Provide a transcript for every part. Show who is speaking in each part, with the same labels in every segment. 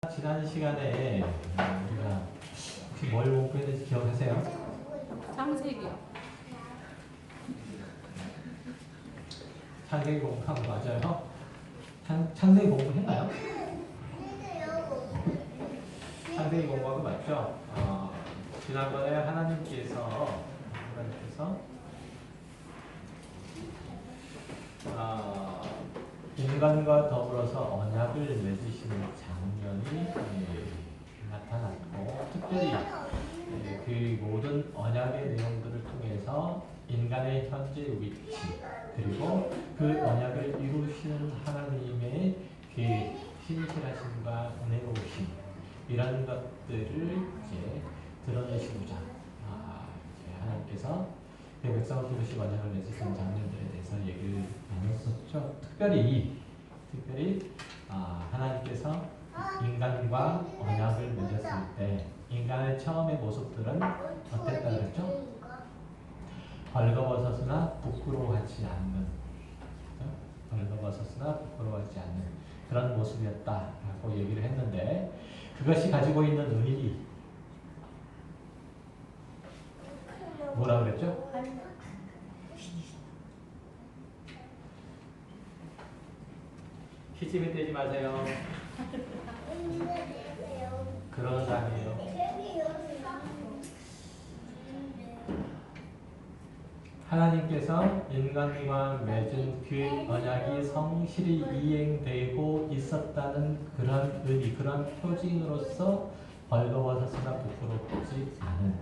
Speaker 1: 지난 시간에 우리가 혹시 뭘 공부했는지 기억하세요?
Speaker 2: 창세기요.
Speaker 1: 창세기 공부한 거 맞아요? 창세기 공부했나요? 창세기 공부한 거 맞죠? 지난번에 하나님께서 인간과 더불어서 언약을 맺으시는 장면이 나타났고, 특별히 그 모든 언약의 내용들을 통해서 인간의 현재 위치, 그리고 그 언약을 이루시는 하나님의 그 신실하심과 은혜로우심, 이런 것들을 이제 드러내시고자 이제 하나님께서 그 백성을 부르시고 언약을 맺으시는 장면들에 대해서 얘기를 나눴었죠. 특별히 하나님께서 인간과 언약을 맺었을 때 인간의 처음의 모습들은 어땠다 그랬죠? 벌거벗었으나 부끄러워하지 않는, 벌거벗었으나 부끄러워하지 않는 그런 모습이었다라고 얘기를 했는데, 그것이 가지고 있는 의미 뭐라 그랬죠? 기침이 떼지 마세요. 그런 거 아니에요. 하나님께서 인간과 맺은 그 언약이 성실히 이행되고 있었다는 그런 의미, 그런 표징으로서 벌거벗었으나 부끄럽지 않은,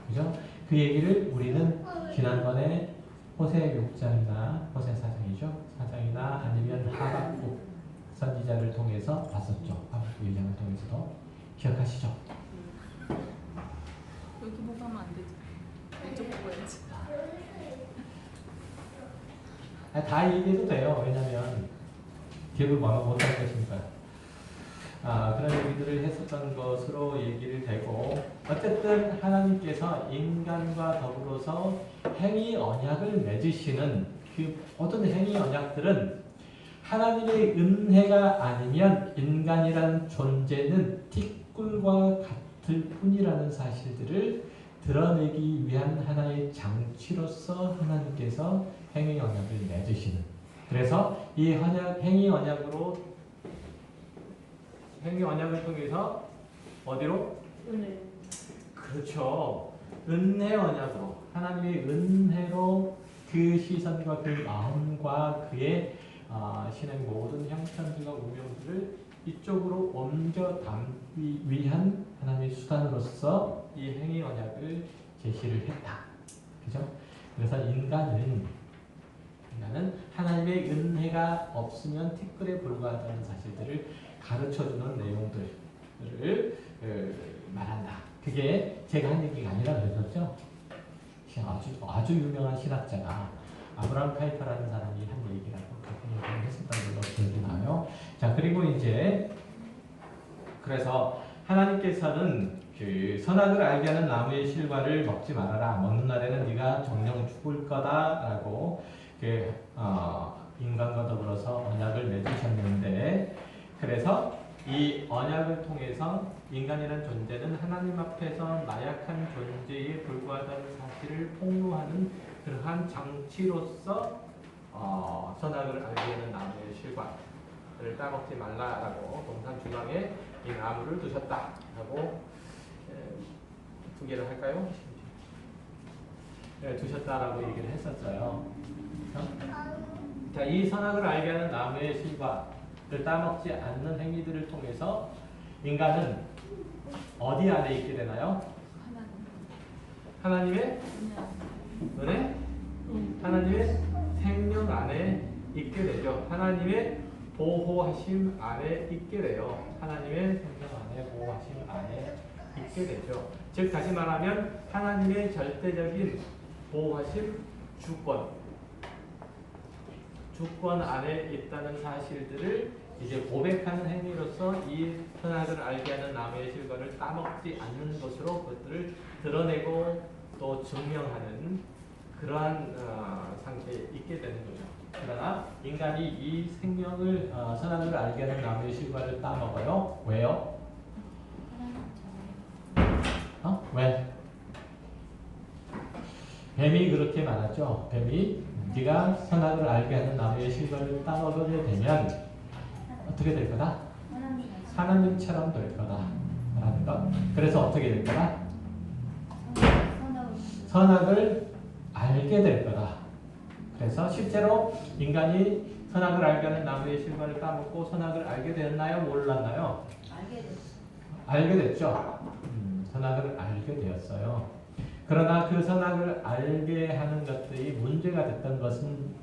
Speaker 1: 그죠? 그 얘기를 우리는 지난번에 호세 6장이나 호세 4장이죠. 4장이나 아니면 하박국 선지자를 통해서 봤었죠. 하박국 2장을 통해서도 기억하시죠?
Speaker 2: 여기 보고 하면 안 되지. 이쪽 보고 해야지.
Speaker 1: 다 얘기해도 돼요. 왜냐면 기억을 못할 것이니까. 그런 얘기들을 했었던 것으로 얘기를 되고, 어쨌든 하나님께서 인간과 더불어서 행위 언약을 맺으시는 그 모든 행위 언약들은 하나님의 은혜가 아니면 인간이라는 존재는 티끌과 같을 뿐이라는 사실들을 드러내기 위한 하나의 장치로서 하나님께서 행위 언약을 맺으시는, 그래서 이 행위 언약을 통해서 어디로?
Speaker 2: 은혜.
Speaker 1: 그렇죠. 은혜 언약으로, 하나님의 은혜로 그 시선과 그 마음과 그의 신의 모든 형편들과 운명들을 이쪽으로 옮겨 담기 위한 하나님의 수단으로서 이 행위 언약을 제시를 했다. 그죠? 그래서 인간은 하나님의 은혜가 없으면 티끌에 불과하다는 사실들을 가르쳐주는 내용들을 말한다. 그게 제가 한 얘기가 아니라 그랬었죠. 아주 유명한 신학자가 아브라함 카이퍼라는 사람이 한 얘기라고 그렇게 얘기를 했었다는 걸로 기억이 나요. 자, 그리고 이제 그래서 하나님께서는 그 선악을 알게 하는 나무의 실과를 먹지 말아라. 먹는 날에는 네가 정령 죽을 거다라고 인간과 더불어서 언약을 맺으셨는데, 그래서 이 언약을 통해서 인간이라는 존재는 하나님 앞에서 나약한 존재에 불과하다는 사실을 폭로하는 그러한 장치로서 선악을 알게 하는 나무의 실과를 따먹지 말라라고 동산 중앙에 이 나무를 두셨다라고 두 개를 할까요? 네, 두셨다라고 얘기를 했었어요. 자, 이 선악을 알게 하는 나무의 실과를 따먹지 않는 행위들을 통해서 인간은 어디 안에 있게 되나요? 하나님의 은혜? 하나님의 생명 안에 있게 되죠. 하나님의 보호하심 안에 있게 돼요. 하나님의 생명 안에, 보호하심 안에 있게 되죠. 즉 다시 말하면 하나님의 절대적인 보호하심, 주권 안에 있다는 사실들을 이제 고백하는 행위로서 이 선악을 알게 하는 나무의 실과를 따먹지 않는 것으로 그것들을 드러내고 또 증명하는 그러한 상태에 있게 되는 거죠. 그러나 인간이 이 생명을 선악을 알게 하는 나무의 실과를 따먹어요. 왜요? 뱀이 그렇게 말하죠. 뱀이 네가 선악을 알게 하는 나무의 실과를 따먹게 되면 어떻게 될 거다? 하나님처럼 될 거다. 라는 것. 그래서 어떻게 될 거다? 선악을 알게 될 거다. 그래서 실제로 인간이 선악을 알게 하는 나무의 실과를 따먹고 선악을 알게 되었나요? 몰랐나요? 알게 됐죠. 선악을 알게 되었어요. 그러나 그 선악을 알게 하는 것들이 문제가 됐던 것은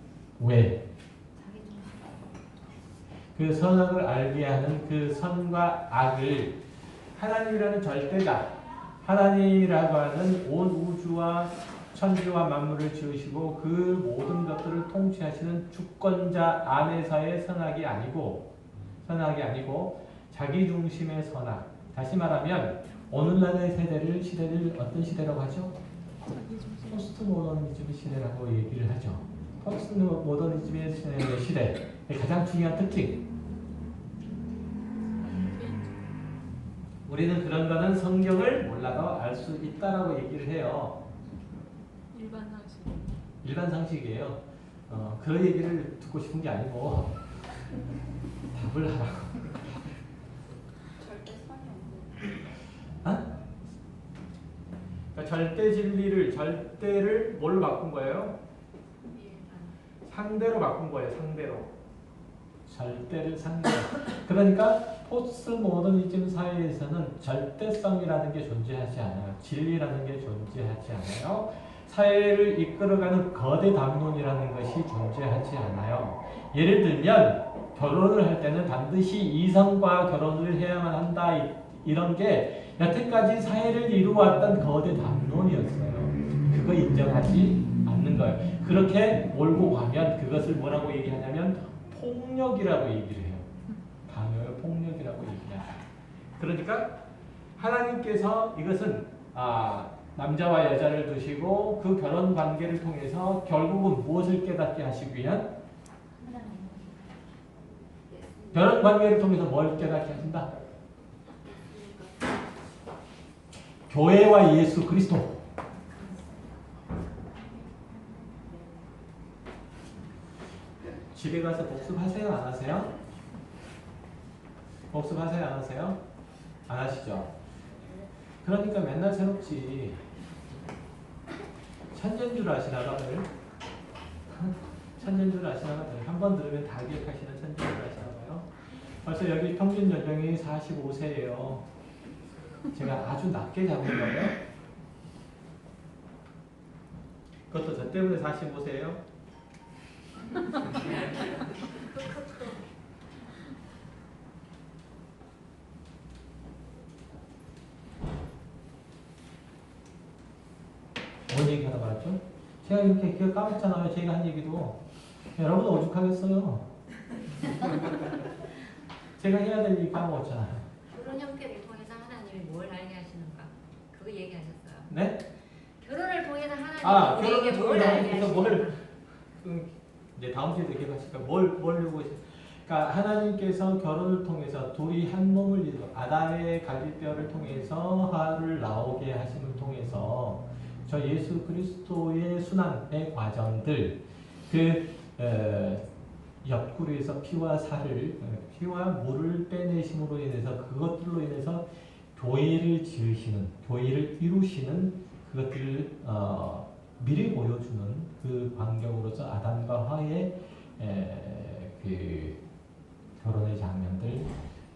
Speaker 1: 왜? 그 선악을 알게 하는 그 선과 악을 하나님이라는 절대자, 하나님이라고 하는 온 우주와 천지와 만물을 지으시고 그 모든 것들을 통치하시는 주권자 안에서의 선악이 아니고 자기 중심의 선악. 다시 말하면 오늘날의 시대를 어떤 시대라고 하죠? 포스트 모더니즘 시대라고 얘기를 하죠. 포스트 모더니즘의 시대의 가장 중요한 특징. 우리는 그런 거는 성경을 몰라도 알 수 있다라고 얘기를 해요.
Speaker 2: 일반 상식.
Speaker 1: 일반 상식이에요. 그 얘기를 듣고 싶은 게 아니고 답을 하라고. 그러니까 절대 진리를 절대를 뭘로 바꾼 거예요? 상대로 바꾼 거예요. 상대로. 절대를 상대로. 그러니까 포스트 모더니즘 사회에서는 절대성이라는 게 존재하지 않아요. 진리라는 게 존재하지 않아요. 사회를 이끌어가는 거대 담론이라는 것이 존재하지 않아요. 예를 들면 결혼을 할 때는 반드시 이성과 결혼을 해야만 한다. 이런 게 여태까지 사회를 이루어왔던 거대 담론이었어요. 그거 인정하지 않는 거예요. 그렇게 몰고 가면 그것을 뭐라고 얘기하냐면 폭력이라고 얘기를 해요. 강요의 폭력이라고 얘기해요. 그러니까 하나님께서 이것은 남자와 여자를 두시고 그 결혼 관계를 통해서 결국은 무엇을 깨닫게 하시기 위한? 결혼 관계를 통해서 뭘 깨닫게 하신다? 교회와 예수 그리스도. 집에 가서 복습하세요? 안 하세요? 복습하세요? 안 하세요? 안 하시죠? 그러니까 맨날 새롭지. 천재인 줄 아시나 다들? 천재인 줄 아시나 다들? 한 번 들으면 다 기억하시는 천재인 줄 아시나 봐요? 벌써 여기 평균 연령이 45세예요. 제가 아주 낮게 잡은 거예요. 그것도 저 때문에 45세예요. 뭔 얘기하다 말았죠? 제가 이렇게 기억 까먹잖아요. 제가 한 얘기도. 여러분 오죽하겠어요. 제가 해야 될 얘기 까먹었잖아요.
Speaker 3: 결혼 형태를 통해서 하나님이 뭘 알게 하시는가? 그거 얘기하셨어요.
Speaker 1: 네?
Speaker 3: 결혼을 통해서 하나님이 우리에게 뭘 알게 하시는가?
Speaker 1: 이제 다음 주에도 기억하실까? 뭘 요구하시? 그러니까 하나님께서 결혼을 통해서 둘이 한 몸을 이루어 아담의 갈비뼈를 통해서 하를 나오게 하심을 통해서 저 예수 그리스도의 순환의 과정들, 옆구리에서 피와 살을, 피와 물을 빼내심으로 인해서 그것들로 인해서 교회를 지으시는, 교회를 이루시는 그것들을 미리 보여주는 그 광경으로서 아담과 하의 그 결혼의 장면들,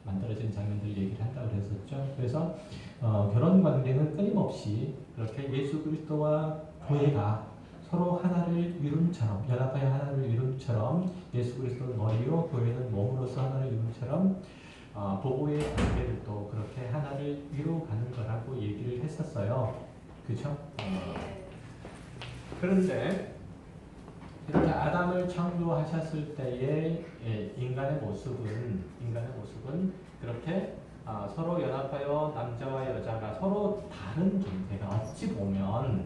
Speaker 1: 만들어진 장면들 얘기를 한다고 그랬었죠. 그래서 결혼 관계는 끊임없이 그렇게 예수 그리스도와 교회가 서로 하나를 이룬처럼, 연합하여 하나를 이룬처럼, 예수 그리스도는 머리요 교회는 몸으로서 하나를 이룬처럼 부부의 관계를 또 그렇게 하나를 이루어가는 거라고 얘기를 했었어요. 그렇죠? 그런데 이렇게 아담을 창조하셨을 때의 인간의 모습은 그렇게 서로 연합하여 남자와 여자가 서로 다른 존재가 어찌 보면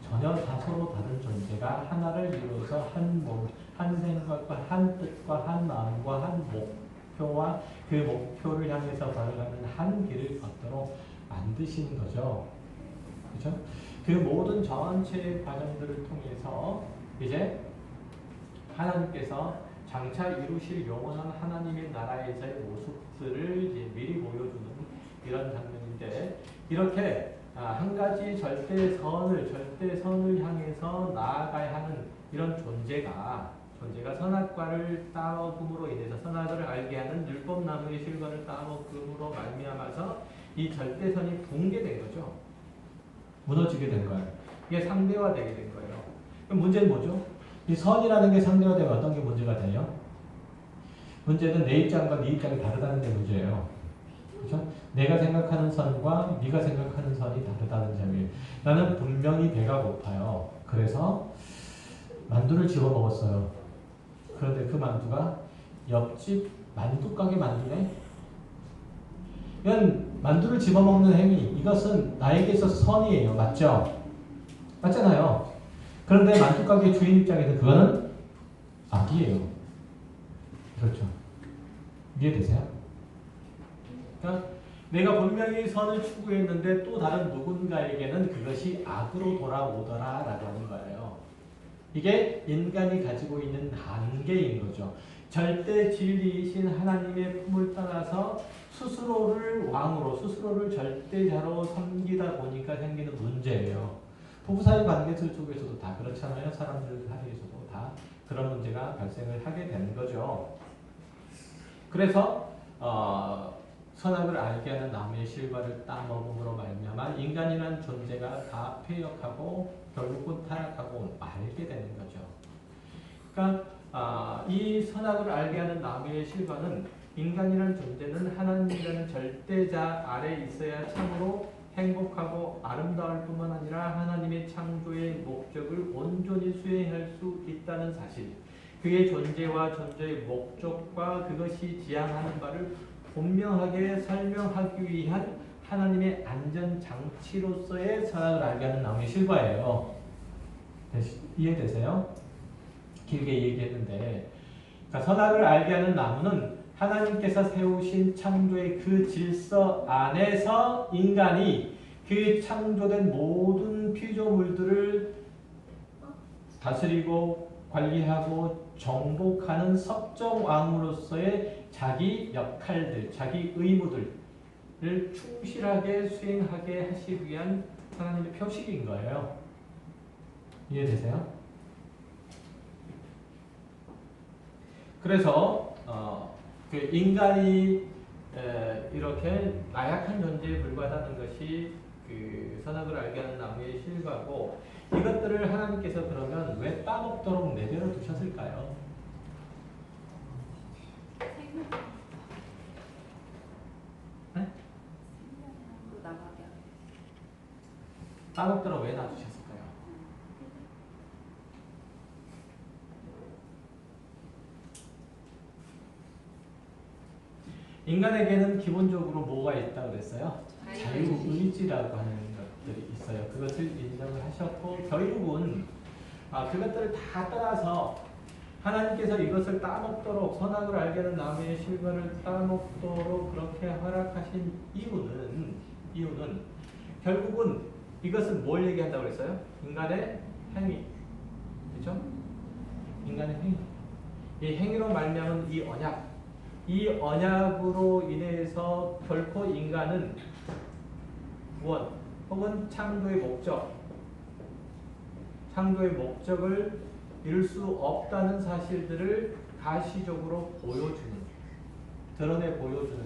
Speaker 1: 전혀 다 서로 다른 존재가 하나를 이루어서 한 몸, 한 생각과 한 뜻과 한 마음과 한 목표와 그 목표를 향해서 걸어가는 한 길을 걷도록 만드신 거죠. 그죠? 그 모든 전체 과정들을 통해서 이제 하나님께서 장차 이루실 영원한 하나님의 나라에서의 모습들을 이제 미리 보여주는 이런 장면인데, 이렇게 한 가지 절대선을 향해서 나아가야 하는 이런 존재가 선악과를 따먹음으로 인해서, 선악을 알게 하는 율법나무의 실과를 따먹음으로 말미암아서 이 절대선이 붕괴된 거죠. 무너지게 된 거예요. 이게 상대화되게 된 거예요. 그럼 문제는 뭐죠? 이 선이라는 게 상대화되면 어떤 게 문제가 돼요? 문제는 내 입장과 네 입장이 다르다는 게 문제예요. 그렇죠? 내가 생각하는 선과 네가 생각하는 선이 다르다는 점이에요. 나는 분명히 배가 고파요. 그래서 만두를 집어 먹었어요. 그런데 그 만두가 옆집 만두가게 만두네? 이건 만두를 집어 먹는 행위, 이것은 나에게 있어서 선이에요. 맞죠? 맞잖아요. 그런데 만두가게 주인 입장에서 그거는 악이에요. 그렇죠. 이해되세요? 그러니까 내가 분명히 선을 추구했는데 또 다른 누군가에게는 그것이 악으로 돌아오더라라고 하는 거예요. 이게 인간이 가지고 있는 한계인 거죠. 절대 진리이신 하나님의 품을 따라서 스스로를 왕으로, 스스로를 절대자로 섬기다 보니까 생기는 문제예요. 부부 사이 관계들 속에서도 다 그렇잖아요. 사람들 사이에서도 다 그런 문제가 발생을 하게 되는 거죠. 그래서 선악을 알게 하는 나무의 실과를 따먹음으로 말미암아 인간이라는 존재가 다 폐역하고 결국은 타락하고 말게 되는 거죠. 그러니까 이 선악을 알게 하는 나무의 실과는, 인간이라는 존재는 하나님이라는 절대자 아래 있어야 참으로 행복하고 아름다울 뿐만 아니라 하나님의 창조의 목적을 온전히 수행할 수 있다는 사실, 그의 존재와 존재의 목적과 그것이 지향하는 바를 분명하게 설명하기 위한 하나님의 안전장치로서의 선악을 알게 하는 나무의 실과예요. 이해되세요? 길게 얘기했는데, 그러니까 선악을 알게 하는 나무는 하나님께서 세우신 창조의 그 질서 안에서 인간이 그 창조된 모든 피조물들을 다스리고 관리하고 정복하는 섭정왕으로서의 자기 역할들, 자기 의무들을 충실하게 수행하게 하시기 위한 하나님의 표식인 거예요. 이해되세요? 그래서 그 인간이 이렇게 나약한 존재에 불과하다는 것이 그 선악을 알게 하는 나무의 실과고, 이것들을 하나님께서 그러면 왜 따먹도록 내버려 두셨을까요? 네? 따먹도록 왜 놔두셨을까요? 인간에게는 기본적으로 뭐가 있다고 그랬어요? 자유의지라고 하는 것들이 있어요. 그것을 인정을 하셨고, 결국은 그것들을 다 떠나서 하나님께서 이것을 따먹도록, 선악을 알게 하는 나무의 실과를 따먹도록 그렇게 허락하신 이유는 결국은 이것은 뭘 얘기한다고 그랬어요? 인간의 행위. 그렇죠? 인간의 행위. 이 행위로 말미암은 이 언약으로 인해서 결코 인간은 무엇 혹은 창조의 목적을 이룰 수 없다는 사실들을 가시적으로 드러내 보여주는,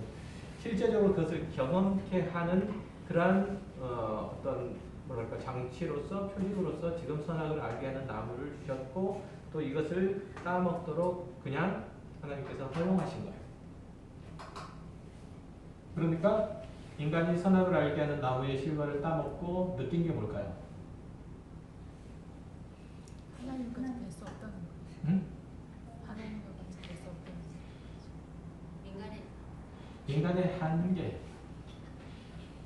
Speaker 1: 실제적으로 그것을 경험케 하는 그러한 어떤 장치로서, 표식으로서 지금 선악을 알게 하는 나무를 주셨고, 또 이것을 따먹도록 그냥 하나님께서 허용하신 거예요. 그러니까 인간이 선악을 알게 하는 나무의 실과를 따먹고 느낀 게 뭘까요?
Speaker 2: 하나님과 같이 될 수 없다는 거예요.
Speaker 1: 응?
Speaker 2: 하나님과 같이 될 수 없다는 거예요.
Speaker 1: 인간의 한계,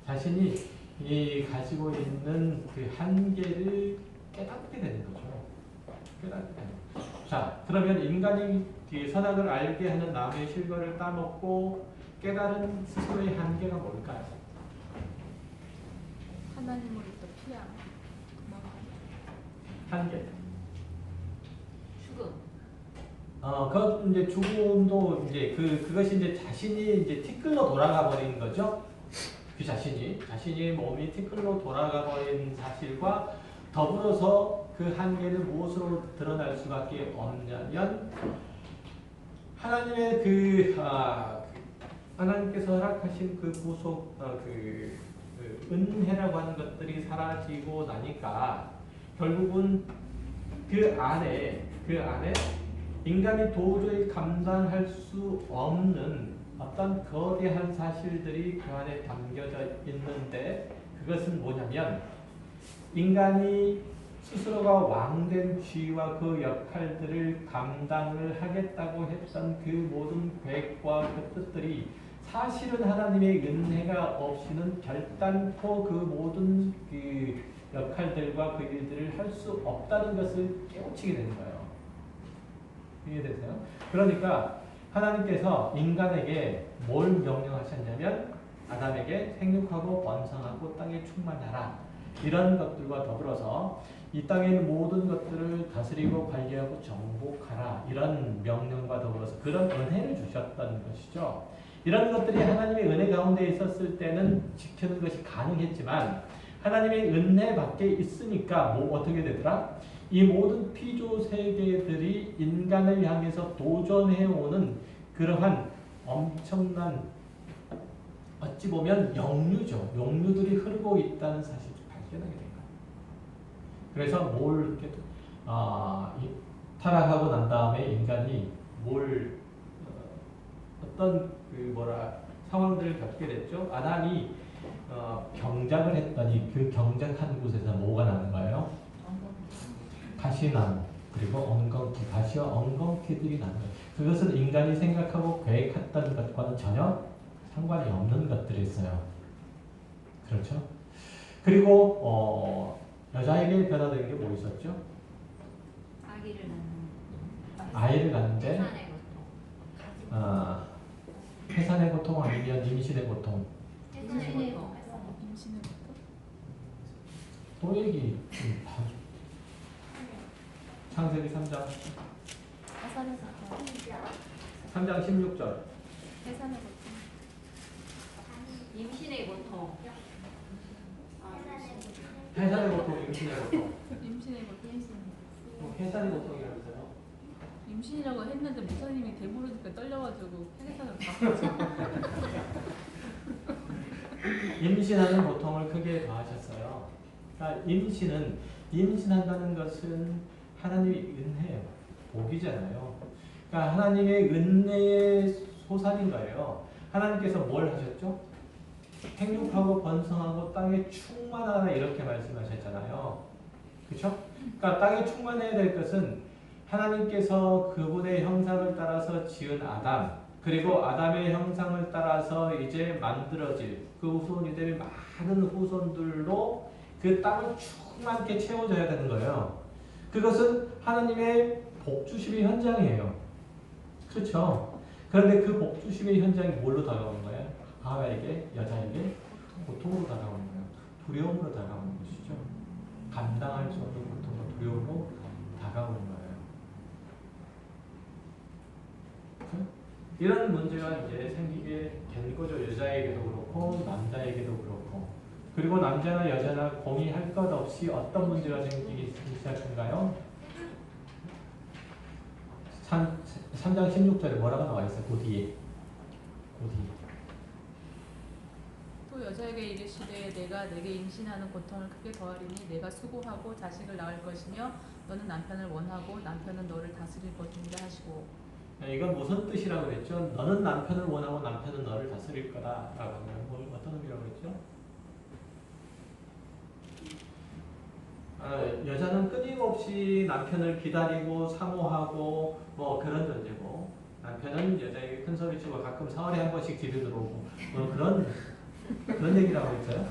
Speaker 1: 자신이 이 가지고 있는 그 한계를 깨닫게 되는 거죠. 자, 그러면 인간이 선악을 알게 하는 나무의 실과를 따먹고 깨달은 스스로의 한계가 뭘까요?
Speaker 2: 하나님으로부터
Speaker 4: 희양.
Speaker 1: 한계.
Speaker 3: 죽음.
Speaker 1: 그 이제 죽음도 이제 그것이 이제 자신이 이제 티끌로 돌아가 버린 거죠. 그 자신이 몸이 티끌로 돌아가 버린 사실과 더불어서 그 한계는 무엇으로 드러날 수밖에 없냐면 하나님의 하나님께서 허락하신 그 구속 그 은혜라고 하는 것들이 사라지고 나니까 결국은 그 안에 인간이 도저히 감당할 수 없는 어떤 거대한 사실들이 그 안에 담겨져 있는데 그것은 뭐냐면 인간이 스스로가 왕된 지위와 그 역할들을 감당을 하겠다고 했던 그 모든 계획과 그 뜻들이 사실은 하나님의 은혜가 없이는 결단코 그 모든 그 역할들과 그 일들을 할 수 없다는 것을 깨우치게 되는 거예요. 이해되세요? 그러니까 하나님께서 인간에게 뭘 명령하셨냐면 아담에게 생육하고 번성하고 땅에 충만하라. 이런 것들과 더불어서 이 땅에 있는 모든 것들을 다스리고 관리하고 정복하라. 이런 명령과 더불어서 그런 은혜를 주셨던 것이죠. 이런 것들이 하나님의 은혜 가운데 있었을 때는 지키는 것이 가능했지만 하나님의 은혜 밖에 있으니까 어떻게 되더라? 이 모든 피조 세계들이 인간을 향해서 도전해오는 그러한 엄청난 어찌 보면 용류들이 흐르고 있다는 사실을 발견하게 된 거예요. 그래서 이렇게 타락하고 난 다음에 인간이 어떤 상황들을 겪게 됐죠. 아담이 경작을 했더니 그 경작한 곳에서 뭐가 나는 거예요? 가시나무 그리고 엉겅퀴, 가시와 엉겅퀴들이 나는 거예요. 그것은 인간이 생각하고 계획했던 것과는 전혀 상관이 없는 것들이었어요. 그렇죠? 그리고 여자에게 변화된 게 뭐 있었죠? 아이를 낳는데 해산의 고통 아니면 임신의 고통.
Speaker 4: 임신의 것도?
Speaker 1: 또 얘기 창세기 3장
Speaker 4: 해산의 고통.
Speaker 1: 3장 16절
Speaker 4: 해산의 고통.
Speaker 3: 임신의 고통.
Speaker 1: 해산의 고통, 임신의 고통.
Speaker 4: 임신의 고통.
Speaker 1: 해산의 고통이라면서요?
Speaker 4: 임신이라고 했는데 목사님이 대모르니까 떨려가지고 해산을 바꿨죠.
Speaker 1: 임신하는 고통을 크게 더하셨어요. 그러니까 임신한다는 것은 하나님의 은혜예요. 복이잖아요. 그러니까 하나님의 은혜의 소산인 거예요. 하나님께서 뭘 하셨죠? 생육하고 번성하고 땅에 충만하라 이렇게 말씀하셨잖아요. 그렇죠? 그러니까 땅에 충만해야 될 것은 하나님께서 그분의 형상을 따라서 지은 아담 그리고 아담의 형상을 따라서 이제 만들어질 그 후손이들의 많은 후손들로 그 땅을 충만하게 채워져야 되는 거예요. 그것은 하나님의 복주심의 현장이에요. 그렇죠? 그런데 그 복주심의 현장이 뭘로 다가오는 거예요? 하와에게, 여자에게 고통으로 다가오는 거예요. 두려움으로 다가오는 것이죠. 감당할 수 없는 고통과 두려움으로 다가오는 거예요. 이런 문제가 이제 생기게 된 거죠. 여자에게도 그렇고 남자에게도 그렇고. 그리고 남자나 여자나 공의할 것 없이 어떤 문제가 생기기 시작한가요? 3장 16절에 뭐라고 나와 있어요? 그 뒤에.
Speaker 4: 또 여자에게 이르시되 내가 내게 임신하는 고통을 크게 더하리니 내가 수고하고 자식을 낳을 것이며 너는 남편을 원하고 남편은 너를 다스릴 것이니라 하시고.
Speaker 1: 이건 무슨 뜻이라고 그랬죠? 너는 남편을 원하고 남편은 너를 다스릴 거다라고 하면 어떤 의미라고 그랬죠? 여자는 끊임없이 남편을 기다리고 사모하고 뭐 그런 존재고 남편은 여자에게 큰 소리 치고 가끔 사흘에 한 번씩 집에 들어오고 뭐 그런 얘기라고 했어요?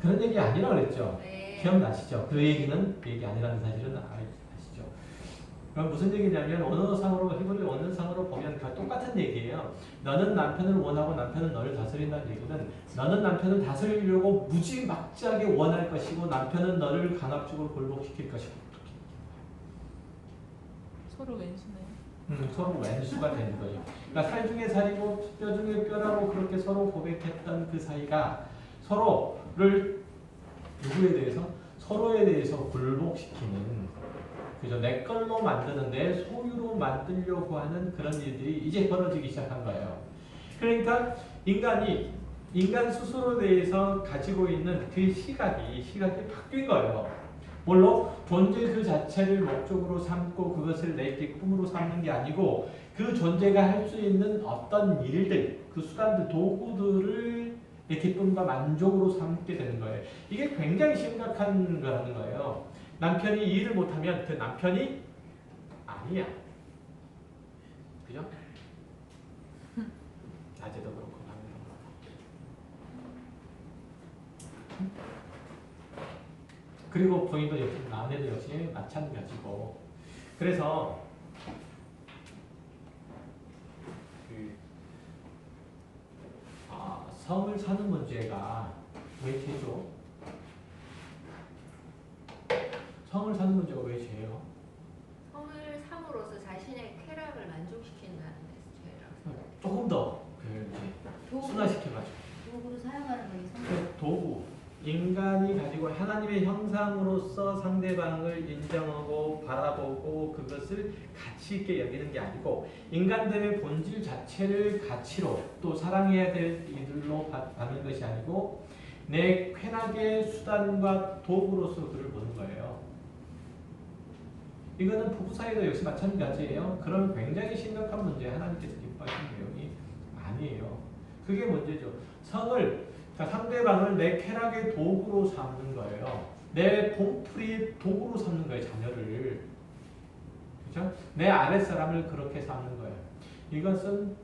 Speaker 1: 그런 얘기 아니라고 그랬죠?
Speaker 3: 네.
Speaker 1: 기억나시죠? 그 얘기는 그 얘기 아니라는 사실은 아시죠? 그럼 무슨 얘기냐면 언어상으로 히브리 언어상으로 보면 다 똑같은 얘기예요. 너는 남편을 원하고 남편은 너를 다스린다는 얘기는 너는 남편을 다스리려고 무지막지하게 원할 것이고 남편은 너를 강압적으로 굴복시킬 것이고
Speaker 4: 서로 왼수네요.
Speaker 1: 서로 왼수가 되는 거죠. 그러니까 살 중에 살이고 뼈 중에 뼈라고 그렇게 서로 고백했던 그 사이가 서로를 누구에 대해서? 서로에 대해서 굴복시키는 그죠? 내 걸로 만드는데 소유로 만들려고 하는 그런 일들이 이제 벌어지기 시작한 거예요. 그러니까 인간 스스로에 대해서 가지고 있는 그 시각이 바뀐 거예요. 물론 존재 그 자체를 목적으로 삼고 그것을 내 기쁨으로 삼는 게 아니고 그 존재가 할 수 있는 어떤 일들, 그 수단들, 도구들을 내 기쁨과 만족으로 삼게 되는 거예요. 이게 굉장히 심각한 거라는 거예요. 남편이 일을 못하면 그 남편이 아니야. 그죠? 낮에도 그렇고 밤에도 그렇고. 그리고 부인도 역시 아내도 역시 마찬가지고. 그래서 성을 사는 문제가 왜 죄죠? 성을 사는 문제가 왜 죄예요?
Speaker 3: 성을 삼으로써 자신의 쾌락을 만족시킨다는 데서 죄라고 생각해요.
Speaker 1: 조금 더 순화시켜가지고
Speaker 2: 도구로 사용하는 거니
Speaker 1: 도구 인간이 가지고 하나님의 형상으로서 상대방을 인정하고 바라보고 그것을 가치 있게 여기는 게 아니고 인간됨의 본질 자체를 가치로 또 사랑해야 될 이들로 받는 것이 아니고 내 쾌락의 수단과 도구로서 그를 보는 거예요. 이거는 부부 사이도 역시 마찬가지예요. 그런 굉장히 심각한 문제 하나님께서 기뻐하시는 내용이 아니에요. 그게 문제죠. 성을 상대방을 내 쾌락의 도구로 삼는 거예요. 내 봉풀이 도구로 삼는 거예요. 자녀를. 그렇죠? 내 아랫사람을 그렇게 삼는 거예요. 이것은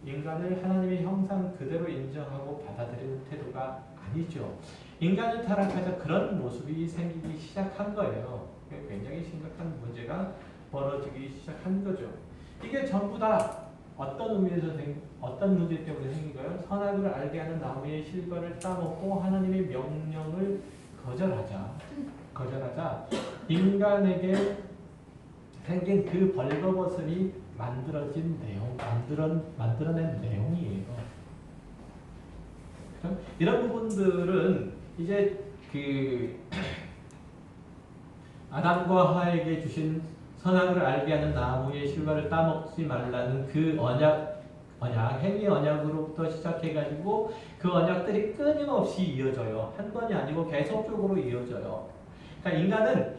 Speaker 1: 인간을 하나님의 형상 그대로 인정하고 받아들이는 태도가 아니죠. 인간이 타락해서 그런 모습이 생기기 시작한 거예요. 굉장히 심각한 문제가 벌어지기 시작한 거죠. 이게 전부 다 어떤 의미에서 어떤 문제 때문에 생긴 거예요? 선악을 알게 하는 나무의 실과를 따먹고 하나님의 명령을 거절하자 인간에게 생긴 그 벌거벗음이 만들어낸 내용이에요. 그렇죠? 이런 부분들은 이제 그 아담과 하에게 주신 선악을 알게 하는 나무의 실과를 따먹지 말라는 그 언약, 행위 언약으로부터 시작해가지고 그 언약들이 끊임없이 이어져요. 한 번이 아니고 계속적으로 이어져요. 그러니까 인간은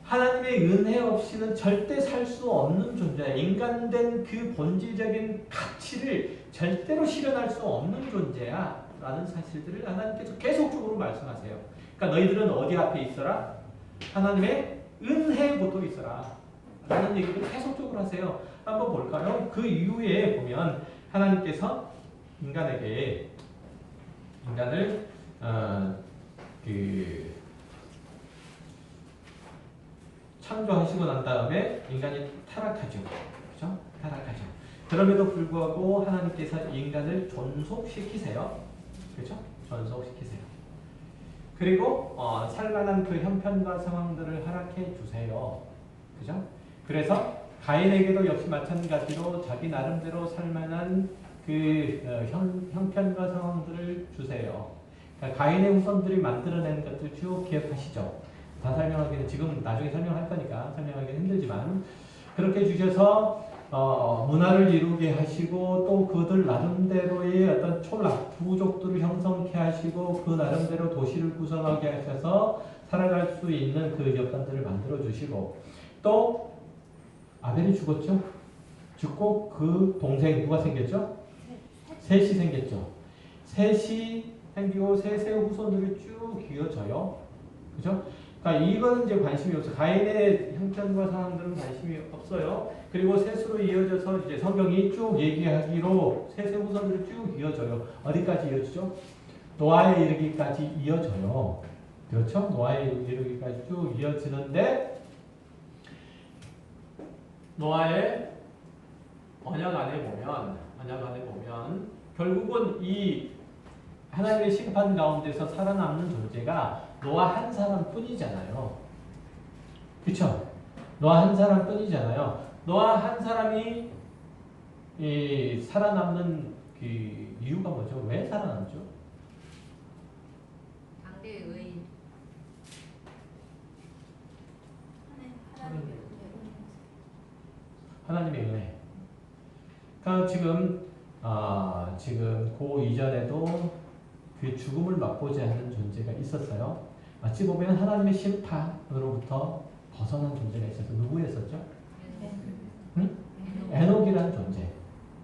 Speaker 1: 하나님의 은혜 없이는 절대 살 수 없는 존재야. 인간된 그 본질적인 가치를 절대로 실현할 수 없는 존재야. 라는 사실들을 하나님께서 계속적으로 말씀하세요. 그러니까 너희들은 어디 앞에 있어라? 하나님의 은혜에 붙어 있어라. 라는 얘기를 계속적으로 하세요. 한번 볼까요? 그 이후에 보면 하나님께서 인간을 창조하시고 난 다음에 인간이 타락하죠. 그죠? 타락하죠. 그럼에도 불구하고 하나님께서 인간을 존속시키세요. 그죠? 존속시키세요. 그리고 살만한 그 형편과 상황들을 허락해 주세요. 그죠? 그래서 가인에게도 역시 마찬가지로 자기 나름대로 살만한 그 형편과 상황들을 주세요. 그러니까 가인의 후손들이 만들어낸 것들 쭉 기억하시죠? 다 설명하기는 지금 나중에 설명할 거니까 설명하기는 힘들지만 그렇게 주셔서 문화를 이루게 하시고 또 그들 나름대로의 어떤 촌락 부족들을 형성케 하시고 그 나름대로 도시를 구성하게 하셔서 살아갈 수 있는 그 여건들을 만들어 주시고 또 아벨이 죽었죠. 죽고 그 동생 누가 생겼죠? 셋이 생겼죠. 셋이 생기고 셋의 후손들이 쭉 이어져요. 그죠? 그러니까 이거는 이제 관심이 없어. 가인의 형편과 상황들은 관심이 없어요. 그리고 셋으로 이어져서 이제 성경이 쭉 얘기하기로 셋의 후손들이 쭉 이어져요. 어디까지 이어지죠? 노아에 이르기까지 이어져요. 그렇죠? 노아에 이르기까지 쭉 이어지는데 노아의 언약 안에 보면 결국은 이 하나님의 심판 가운데서 살아남는 존재가 노아 한 사람뿐이잖아요. 그렇죠? 노아 한 사람뿐이잖아요. 노아 한 사람이 이 살아남는 그 이유가 뭐죠? 왜 살아남죠?
Speaker 3: 당대의 의인.
Speaker 1: 하나님의 은혜. 그러니까 지금 그 이전에도 그 죽음을 맛보지 않는 존재가 있었어요. 어찌 보면 하나님의 심판으로부터 벗어난 존재가 있어서 누구였었죠? 에녹이라는 존재.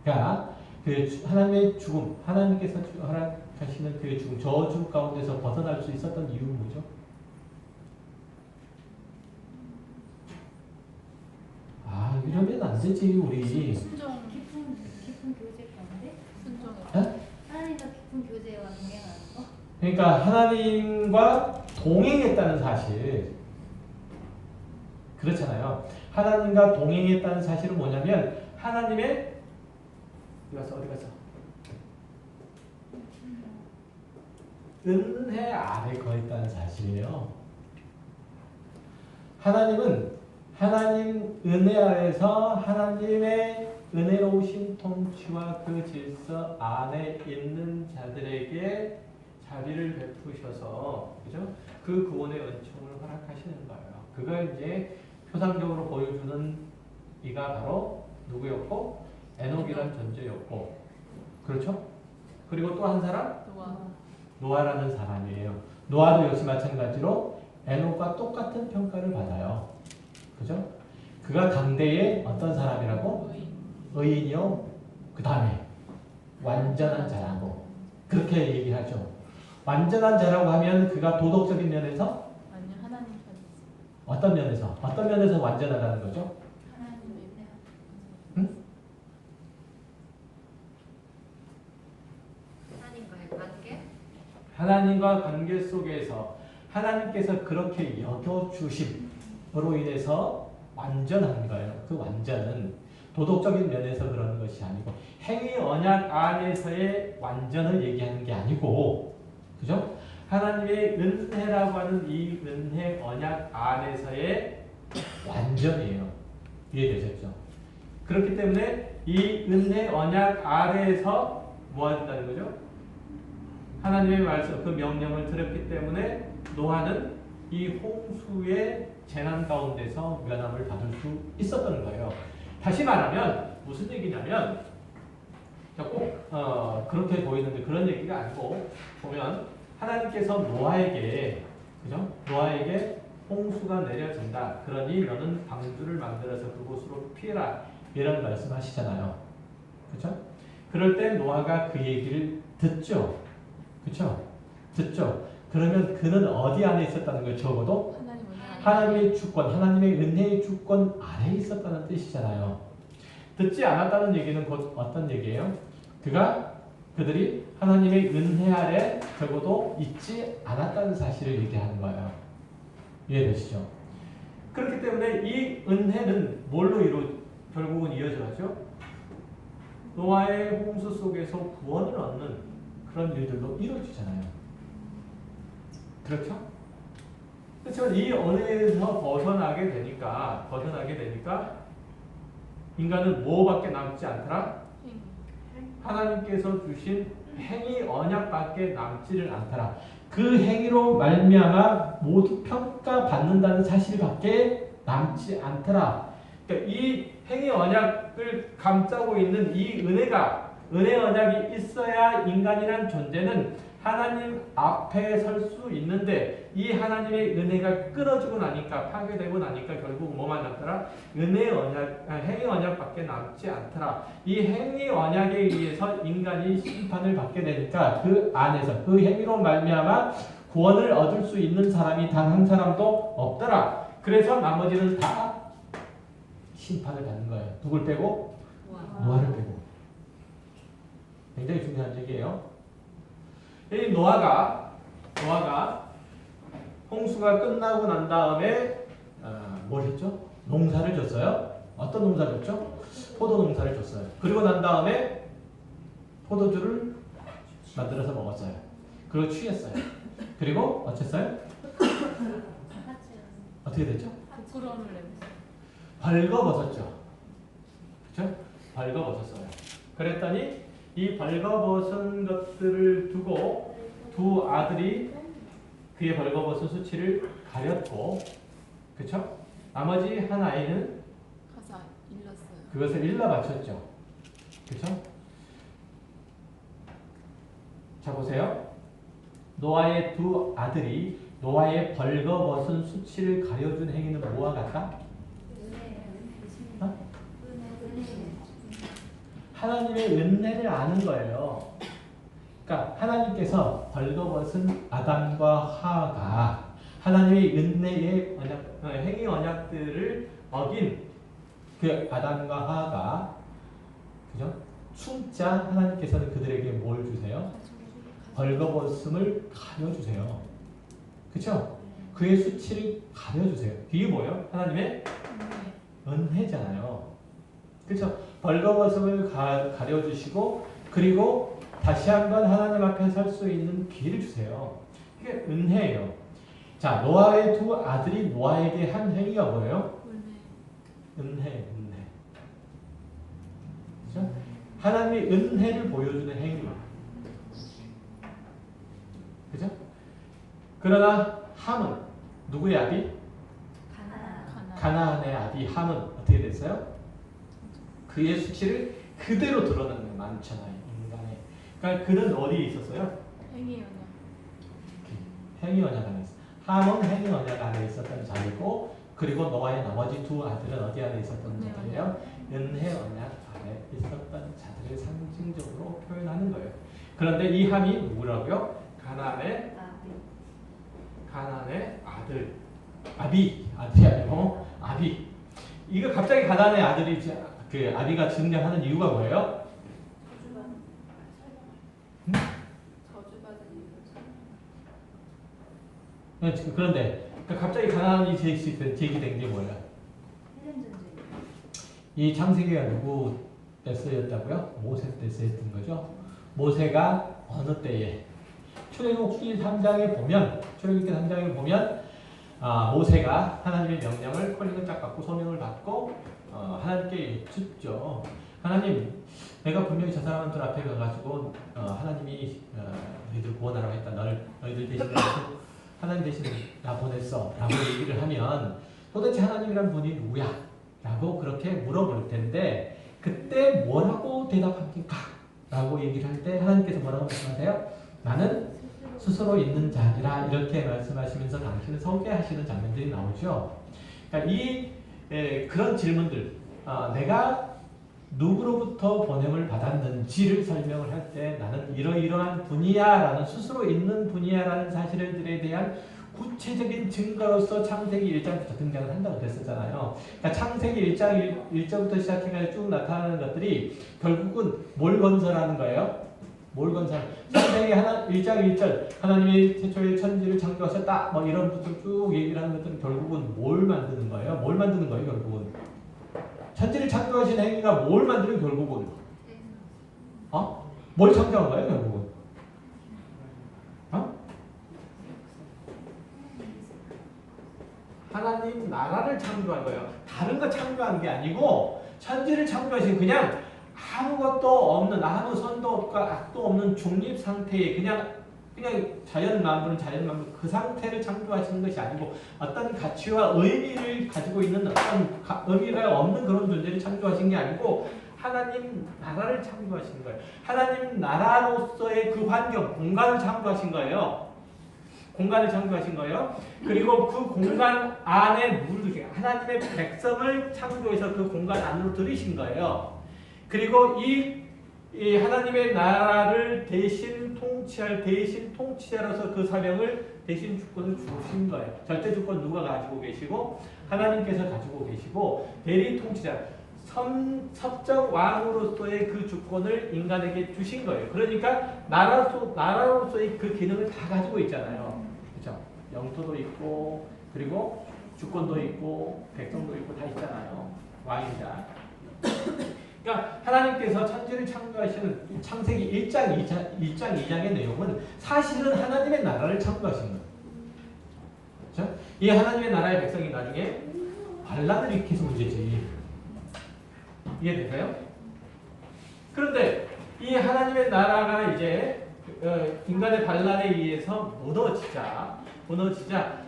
Speaker 1: 그러니까 그 하나님의 죽음, 하나님께서 허락하시는 그 죽음, 저주 가운데서 벗어날 수 있었던 이유는 뭐죠? 이러면 안 되지 우리.
Speaker 4: 순종.
Speaker 2: 깊은 교제 가운데
Speaker 4: 순종해.
Speaker 2: 하나님과 깊은 교제와 동행하는 거.
Speaker 1: 그러니까 하나님과 동행했다는 사실. 그렇잖아요. 하나님과 동행했다는 사실은 뭐냐면 하나님의 어디 갔어? 은혜 아래 거했다는 사실이에요. 하나님은 하나님 은혜 아래서 하나님의 은혜로우신 통치와 그 질서 안에 있는 자들에게 자비를 베푸셔서 그죠? 그 구원의 은총을 허락하시는 거예요. 그걸 이제 표상적으로 보여주는 이가 바로 누구였고 에녹이라는 존재였고 그렇죠? 그리고 또 한 사람 노아라는 사람이에요. 노아도 역시 마찬가지로 에녹과 똑같은 평가를 받아요. 그죠? 그가 당대의 어떤 사람이라고? 의인이요. 그 다음에 완전한 자라고 그렇게 얘기하죠. 완전한 자라고 하면 그가 도덕적인 면에서
Speaker 4: 아니 하나님
Speaker 1: 어떤 면에서 완전하다는 거죠? 응?
Speaker 3: 하나님과의 관계.
Speaker 1: 하나님과 관계 속에서 하나님께서 그렇게 여겨주심으로 인해서 완전한 거예요. 그 완전은 도덕적인 면에서 그러는 것이 아니고 행위 언약 안에서의 완전을 얘기하는 게 아니고 그죠? 하나님의 은혜라고 하는 이 은혜 언약 안에서의 완전이에요. 이해되셨죠? 그렇기 때문에 이 은혜 언약 아래에서 뭐 한다는 거죠? 하나님의 말씀, 그 명령을 들었기 때문에 노아는 이 홍수의 재난 가운데서 면함을 받을 수 있었던 거예요. 다시 말하면 무슨 얘기냐면 꼭 그렇게 보이는데 그런 얘기가 아니고 보면 하나님께서 노아에게 그죠? 노아에게 홍수가 내려진다. 그러니 너는 방주를 만들어서 그곳으로 피해라. 이런 말씀하시잖아요. 그렇죠? 그럴 때 노아가 그 얘기를 듣죠. 그렇죠? 듣죠. 그러면 그는 어디 안에 있었다는 거예요? 적어도 하나님의 주권, 하나님의 은혜의 주권 아래에 있었다는 뜻이잖아요. 듣지 않았다는 얘기는 곧 어떤 얘기예요? 그들이 하나님의 은혜 아래 적어도 있지 않았다는 사실을 얘기하는 거예요. 이해되시죠? 그렇기 때문에 이 은혜는 뭘로 결국은 이어져 가죠? 노아의 홍수 속에서 구원을 얻는 그런 일들로 이루어지잖아요. 그렇죠? 그렇죠? 이 은혜에서 벗어나게 되니까 인간은 뭐밖에 남지 않더라? 하나님께서 주신 행위 언약밖에 남지를 않더라. 그 행위로 말미암아 모두 평가받는다는 사실밖에 남지 않더라. 그러니까 이 행위 언약을 감싸고 있는 이 은혜 언약이 있어야 인간이란 존재는 하나님 앞에 설 수 있는데 이 하나님의 은혜가 끊어지고 나니까 파괴되고 나니까 결국 뭐만 남더라? 행위 언약밖에 남지 않더라. 이 행위 언약에 의해서 인간이 심판을 받게 되니까 그 안에서 그 행위로 말미암아 구원을 얻을 수 있는 사람이 단 한 사람도 없더라. 그래서 나머지는 다 심판을 받는 거예요. 누굴 빼고? 노아를 빼고. 굉장히 중요한 얘기예요. 이 노아가 홍수가 끝나고 난 다음에 뭘 했죠? 농사를 졌어요. 어떤 농사 줬죠? 포도 농사를 줬어요. 그리고 난 다음에 포도주를 만들어서 먹었어요. 그리고 취했어요. 그리고 어쨌어요? 어떻게 됐죠?
Speaker 4: 부끄러움을 내면서
Speaker 1: 벌거벗었죠. 그렇죠? 벌거벗었어요. 그랬더니 이 벌거벗은 것들을 두고 두 아들이 그의 벌거벗은 수치를 가렸고, 그렇죠? 나머지 한 아이는
Speaker 4: 가서 일렀어요.
Speaker 1: 그것을 일러 바쳤죠. 그렇죠? 자 보세요. 노아의 두 아들이 노아의 벌거벗은 수치를 가려준 행위는 뭐와 같다? 어? 하나님의 은혜를 아는 거예요. 그러니까 하나님께서 벌거벗은 아담과 하와가 하나님의 은혜의 행위 언약들을 어긴 그 아담과 하와가, 그죠? 숨자 하나님께서는 그들에게 뭘 주세요? 벌거벗음을 가려주세요. 그쵸? 그의 수치를 가려주세요. 이게 뭐예요? 하나님의 은혜잖아요. 그쵸? 벌거벗음을 가려주시고, 그리고 다시 한번 하나님 앞에 설 수 있는 기회를 주세요. 이게 은혜예요. 자, 노아의 두 아들이 노아에게 한 행위가 뭐예요? 은혜. 그죠? 하나님의 은혜를 보여주는 행위입니다. 그죠? 그러나 함은 누구의 아비? 가나안의 아비 함은 어떻게 됐어요? 그의 수치를 그대로 드러내는 게 많잖아요. 인간의. 그러니까 그는 어디에 있었어요?
Speaker 4: 행위
Speaker 1: 행위 언약 안에 있었어요. 함은 행위 언약 안에 있었던 자이고, 그리고 노아의 나머지 두 아들은 어디 안에 있었던 자들이에요? 은혜 언약 안에 있었던 자들을 상징적으로 표현하는 거예요. 그런데 이 함이 누구라고요? 가나안의 아들, 아들이 아니고 아비. 이거 갑자기 가나안의 아들이 그 아비가 등장하는 이유가 뭐예요? 그런데 갑자기 가나안이 제기된 게 뭐예요? 이 창세기가 누구 때 쓰였다고요? 모세 때 쓰였던 거죠. 모세가 어느 때에 출애굽기 3장에 보면 모세가 하나님의 명령을 콜링을 딱 받고 소명을 받고 하나님께 여쭙죠. 하나님, 내가 분명히 저 사람들 앞에 가가지고 하나님이 너희들 구원하라고 했다. 너희들 대신 하나님 대신 나 보냈어 라고 얘기를 하면 도대체 하나님이란 분이 누구야? 라고 그렇게 물어볼 텐데, 그때 뭐라고 대답합니까? 라고 얘기를 할 때 하나님께서 뭐라고 말씀하세요? 나는 스스로 있는 자니라, 이렇게 말씀하시면서 당신을 소개하시는 장면들이 나오죠. 그러니까 그런 질문들, 내가 누구로부터 보냄을 받았는지를 설명을 할 때 나는 이러이러한 분이야 라는, 스스로 있는 분이야라는 사실들에 대한 구체적인 증거로서 창세기 1장부터 등장을 한다고 그랬었잖아요. 그러니까 창세기 1장부터 시작해서 쭉 나타나는 것들이 결국은 뭘 건설하는 거예요? 창세기 1장 1절 하나님이 최초의 천지를 창조하셨다 뭐 이런 것들 쭉 얘기를 하는 것들은 결국은 뭘 만드는 거예요? 결국은 천지를 창조하신 행위가 뭘 만드는 결국은 뭘 창조한 거예요 결국은? 하나님 나라를 창조한 거예요. 다른 거 창조한 게 아니고 천지를 창조하신, 그냥 아무것도 없는, 아무 선도 없고 악도 없는 중립 상태에 그냥 자연만물 그 상태를 창조하시는 것이 아니고, 어떤 가치와 의미를 가지고 있는 어떤 의미가 없는 그런 존재를 창조하신 게 아니고 하나님 나라를 창조하신 거예요. 하나님 나라로서의 그 환경, 공간을 창조하신 거예요. 그리고 그 공간 안에 하나님의 백성을 창조해서 그 공간 안으로 들이신 거예요. 그리고 이 하나님의 나라를 대신 통치자로서 그 사명을 대신 주권을 주신 거예요. 절대 주권 누가 가지고 계시고? 하나님께서 가지고 계시고, 대리 통치자, 섭적 왕으로서의 그 주권을 인간에게 주신 거예요. 그러니까 나라로서의 그 기능을 다 가지고 있잖아요. 그렇죠? 영토도 있고, 그리고 주권도 있고, 백성도 있고 다 있잖아요. Y입니다. 그러니까 하나님께서 천지를 창조하시는 창세기 1장 2장의 내용은 사실은 하나님의 나라를 창조하신 거예요. 그렇죠? 이 하나님의 나라의 백성이 나중에 반란을 일으켜서 문제지. 이해되세요? 그런데 이 하나님의 나라가 이제 인간의 반란에 의해서 무너지자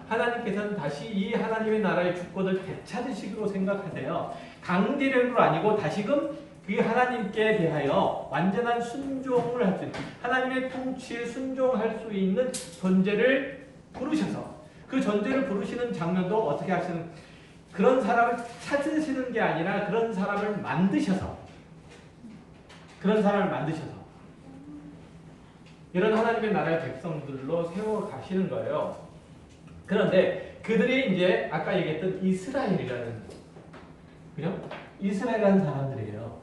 Speaker 1: 하나님께서는 다시 이 하나님의 나라의 주권을 되찾으시기로 생각하세요. 강제력으로 아니고 다시금 그 하나님께 대하여 완전한 순종을 할 수 있는 하나님의 통치에 순종할 수 있는 존재를 부르셔서 그 존재를 부르시는 장면도 어떻게 하시는 그런 사람을 찾으시는 게 아니라 그런 사람을 만드셔서 이런 하나님의 나라의 백성들로 세워 가시는 거예요. 그런데 그들이 이제 아까 얘기했던 이스라엘이라는 그죠? 이스라엘이라는 사람들이에요.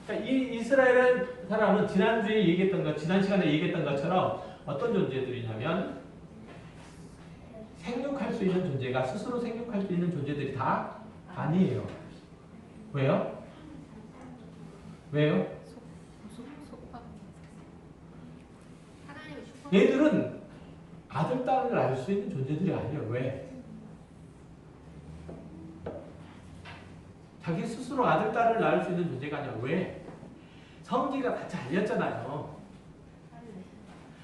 Speaker 1: 그러니까 이 이스라엘이라는 사람은 지난 시간에 얘기했던 것처럼 어떤 존재들이냐면 생육할 수 있는 존재가 스스로 생육할 수 있는 존재들이 다 아니에요. 왜요? 얘들은 아들, 딸을 낳을 수 있는 존재들이 아니에요. 왜? 자기 스스로 아들, 딸을 낳을 수 있는 존재가 아니라 왜? 성지가 다 잘렸잖아요.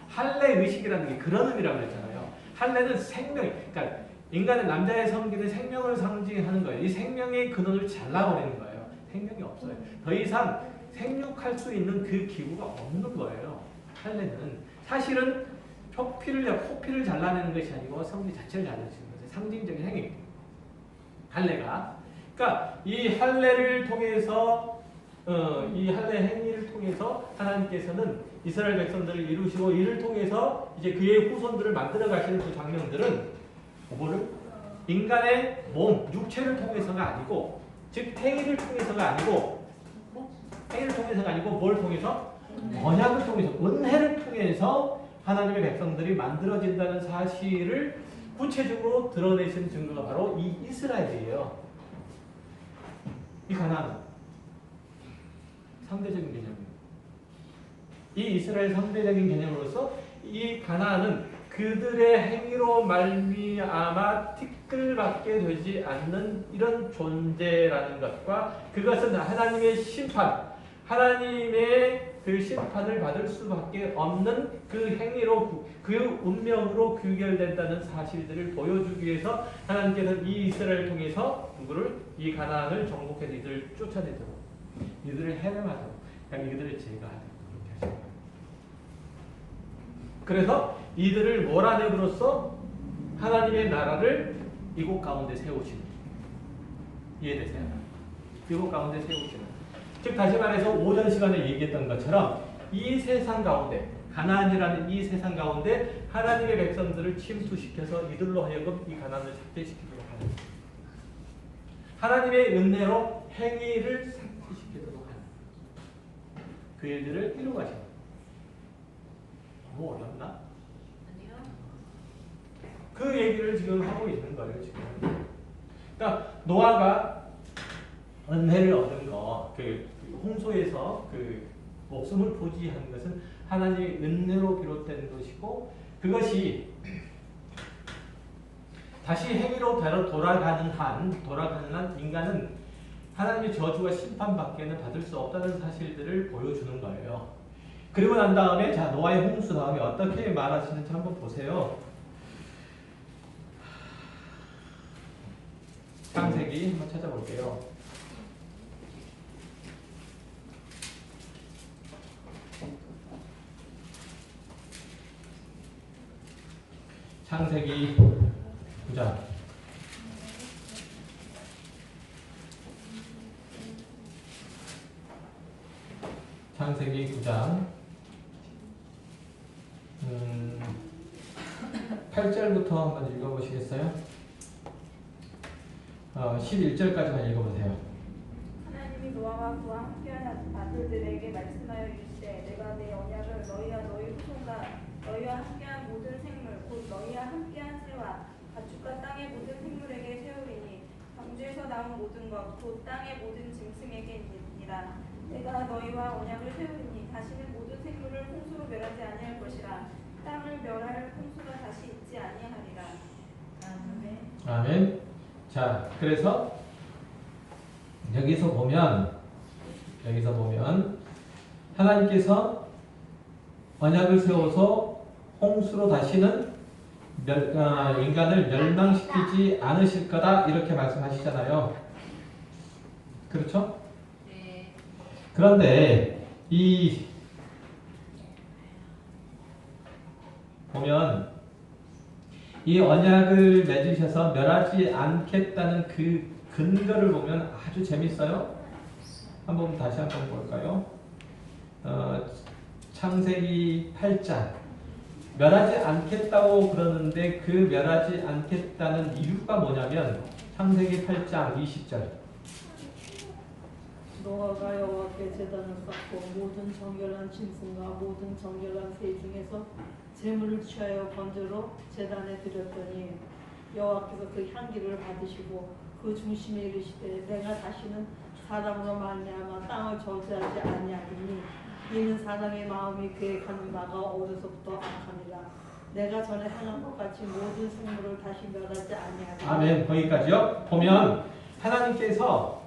Speaker 1: 할례 의식이라는 게 그런 의미라고 그랬잖아요. 할례는 생명, 그러니까 인간의 남자의 성기는 생명을 상징하는 거예요. 이 생명의 근원을 잘라버리는 거예요. 생명이 없어요. 더 이상 생육할 수 있는 그 기구가 없는 거예요. 할례는 사실은 코피를 잘라내는 것이 아니고 성기 자체를 잘라내는 것이 상징적인 행위입니다. 할례가. 그러니까 이 할례를 통해서 이 할례 행위를 통해서 하나님께서는 이스라엘 백성들을 이루시고 이를 통해서 이제 그의 후손들을 만들어 가시는 그 장면들은 그거를 인간의 몸, 육체를 통해서가 아니고 즉 행위를 통해서가 아니고 뭘 통해서? 언약을 통해서 은혜를 통해서 하나님의 백성들이 만들어진다는 사실을 구체적으로 드러내신 증거가 바로 이 이스라엘이에요. 이 가나안은 상대적인 개념입니다. 이 이스라엘 상대적인 개념으로서 이 가나안은 그들의 행위로 말미암아 티끌밖에 되지 않는 이런 존재라는 것과 그것은 하나님의 심판, 하나님의 그 심판을 받을 수밖에 없는 그 행위로 그 운명으로 규결된다는 사실들을 보여주기 위해서 하나님께서는 이 이스라엘을 통해서 누구를 이 가나안을 정복해서 이들을 쫓아내도록 이들을 해명하도록 그러니까 이들을 제거하도록 그렇게 하신 거예요. 그래서 이들을 몰아내므로써 하나님의 나라를 이곳 가운데 세우시는 이해되세요? 이곳 가운데 세우시는 즉 다시 말해서 오전 시간에 얘기했던 것처럼 이 세상 가운데 가나안이라는 이 세상 가운데 하나님의 백성들을 침투시켜서 이들로 하여금 이 가나안을 삭제시키도록 하는 하나님의 은혜로 행위를 삭제시키도록 하는 그 일들을 이루어가시는 너무 어렵나?
Speaker 3: 아니요.
Speaker 1: 그 얘기를 지금 하고 있는 거예요. 지금. 그러니까 노아가 은혜를 얻은 거, 그 홍소에서 그 목숨을 부지한 것은 하나님의 은혜로 비롯된 것이고 그것이 다시 행위로 돌아가는 한 인간은 하나님의 저주와 심판밖에는 받을 수 없다는 사실들을 보여주는 거예요. 그리고 난 다음에 자 노아의 홍수 다음에 어떻게 말하시는지 한번 보세요. 창세기 한번 찾아볼게요. 창세기 9장 창세기 9장 8절부터 한번 읽어보시겠어요? 11절까지만 읽어보세요.
Speaker 5: 하나님이 노아와 그와 함께한 아들들에게 말씀하여 이르시되 내가 내 언약을 너희와 너희 후손과 너희와 함께한 모든 생물 곧 너희와 함께한 새와 가축과 땅의 모든 생물에게 세우리니 방주의 입에서 나온 모든 것 곧 땅의 모든 짐승에게니라. 내가 너희와 언약을 세우리니 다시는 모든 생물을 홍수로 멸하지 아니할 것이라. 땅을 멸할 홍수가 다시 있지 아니하리라. 아멘.
Speaker 1: 아멘. 자, 그래서 여기서 보면 하나님께서 언약을 세워서 홍수로 다시는 인간을 멸망시키지 않으실 거다 이렇게 말씀하시잖아요. 그렇죠?
Speaker 2: 네.
Speaker 1: 그런데 보면 이 언약을 맺으셔서 멸하지 않겠다는 그 근거를 보면 아주 재밌어요. 한번 다시 한번 볼까요? 창세기 8장 멸하지 않겠다고 그러는데 그 멸하지 않겠다는 이유가 뭐냐면 창세기 8장 20절
Speaker 6: 노아가 여호와께 제단을 쌓고 모든 정결한 짐승과 모든 정결한 새 중에서 제물을 취하여 번제로 제단에 드렸더니 여호와께서 그 향기를 받으시고 그 중심에 이르시되 내가 다시는 사람으로 말미암아 땅을 저주하지 아니하리니 이는 사람의 마음이 계획하는 바가 어려서부터 악함이라. 내가 전에 행한 것 같이 모든 생물을 다시 멸하지 아니하리니.
Speaker 1: 아멘. 거기까지요. 보면 하나님께서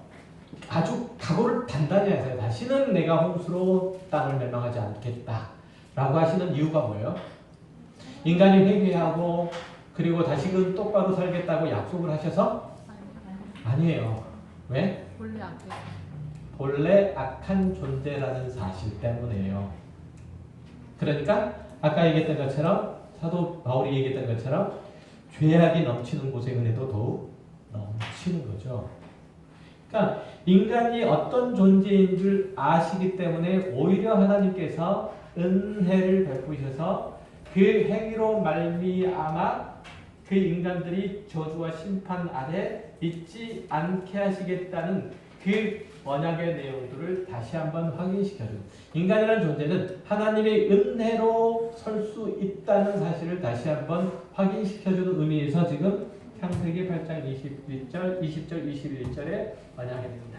Speaker 1: 아주 각오를 단단히 하세요. 다시는 내가 홍수로 땅을 멸망하지 않겠다 라고 하시는 이유가 뭐예요? 인간이 회개하고 그리고 다시금 똑바로 살겠다고 약속을 하셔서? 아니에요. 왜? 본래 악한 존재라는 사실 때문이에요. 그러니까 아까 얘기했던 것처럼 사도 바울이 얘기했던 것처럼 죄악이 넘치는 곳에 은혜도 더욱 넘치는 거죠. 그러니까 인간이 어떤 존재인 줄 아시기 때문에 오히려 하나님께서 은혜를 베푸셔서 그 행위로 말미암아 그 인간들이 저주와 심판 아래 있지 않게 하시겠다는 그 언약의 내용들을 다시 한번 확인시켜줘요. 인간이라는 존재는 하나님의 은혜로 설 수 있다는 사실을 다시 한번 확인시켜주는 의미에서 지금 창세기 8장 21절, 20절, 21절에 언약의 내용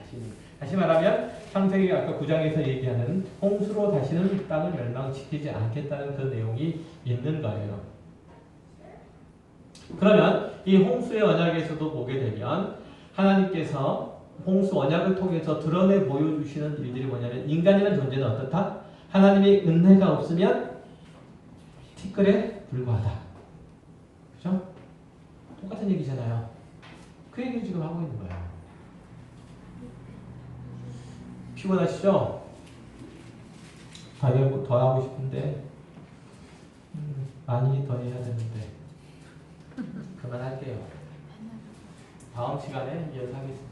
Speaker 1: 다시 말하면 창세기 아까 9장에서 얘기하는 홍수로 다시는 땅을 멸망시키지 않겠다는 그 내용이 있는 거예요. 그러면 이 홍수의 언약에서도 보게 되면 하나님께서 홍수 언약을 통해서 드러내 보여주시는 일들이 뭐냐면 인간이라는 존재는 어떻다? 하나님의 은혜가 없으면 티끌에 불과하다. 그죠? 똑같은 얘기잖아요. 그 얘기를 지금 하고 있는 거예요. 피곤하시죠? 더 하고 싶은데 많이 더 해야 되는데 그만할게요. 다음 시간에 이어서 하겠습니다.